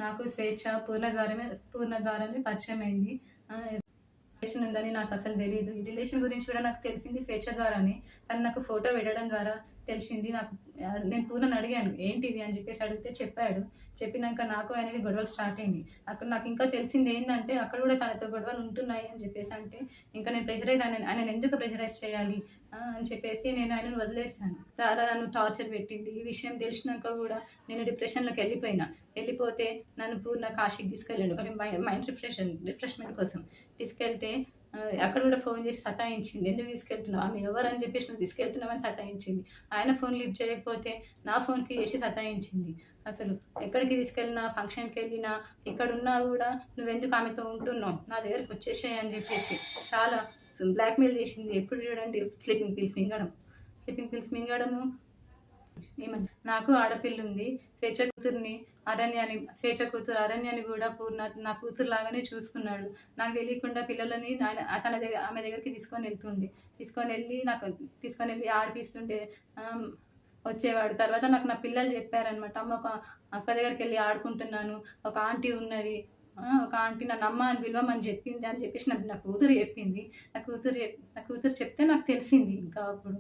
నాకు స్వేచ్ఛ పూర్ణ ద్వారమే పరిచయమైంది. రిలేషన్ ఉందని నాకు అసలు తెలీదు. ఈ రిలేషన్ గురించి కూడా నాకు తెలిసింది స్వేచ్ఛ ద్వారానే. తను నాకు ఫోటో పెట్టడం ద్వారా తెలిసింది. నేను పూర్ణని అడిగాను, "ఏంటిది?" అని చెప్పేసి అడిగితే చెప్పాడు. చెప్పినాక నాకు ఆయనకి గొడవలు స్టార్ట్ అయినాయి. అక్కడ నాకు ఇంకా తెలిసింది ఏందంటే అక్కడ కూడా తనతో గొడవలు ఉంటున్నాయి అని చెప్పేసి అంటే, ఇంకా నేను ఆయనని ఎందుకు ప్రెషరైజ్ చేయాలి అని చెప్పేసి నేను ఆయనను వదిలేసాను. చాలా నన్ను టార్చర్ పెట్టింది. ఈ విషయం తెలిసినాక కూడా నేను డిప్రెషన్‌లోకి వెళ్ళిపోతే నన్ను పూర్ణ కాశీకి తీసుకెళ్ళాడు. కానీ మైండ్ రిఫ్రెష్‌మెంట్ కోసం తీసుకెళ్తే అక్కడ కూడా ఫోన్ చేసి సతాయించింది. "ఎందుకు తీసుకెళ్తున్నావు? ఆమె ఎవరని చెప్పేసి నువ్వు తీసుకెళ్తున్నావని" సతాయించింది. ఆయన ఫోన్ లిఫ్ట్ చేయకపోతే నా ఫోన్‌కి చేసి సతాయించింది. అసలు ఎక్కడికి తీసుకెళ్ళినా, ఫంక్షన్‌కెళ్ళినా, ఎక్కడున్నా గూడా "నువ్వెందుకు ఆమెతో ఉంటున్నావు? నా దగ్గరికి వచ్చేసేయ్" అని చెప్పేసి చాలా బ్లాక్‌మెయిల్ చేసింది. ఎప్పుడు చూడండి స్లీపింగ్ పిల్స్ మింగడము. నాకు ఆడపిల్లుంది. స్వేచ్ఛ కూతురు అరణ్యాని గూడా పూర్ణ నా కూతురులాగానే చూసుకున్నాడు. నాకు తెలియకుండా పిల్లలని ఆమె దగ్గరికి తీసుకొనెళ్ళి ఆడిపిస్తుంటే వచ్చేవాడు. తర్వాత నాకు నా పిల్లలు చెప్పారనమాట. "అమ్మ, ఒక అక్క దగ్గరికెళ్ళి ఆడుకుంటున్నాను. ఒక ఆంటీ ఉన్నది. ఒక ఆంటీ నన్ను అమ్మ అని పిలవమని చెప్పింది" అని చెప్పేసి నా కూతురు చెప్పింది. నా కూతురు చెప్తే నాకు తెలిసింది ఇంకా అప్పుడు.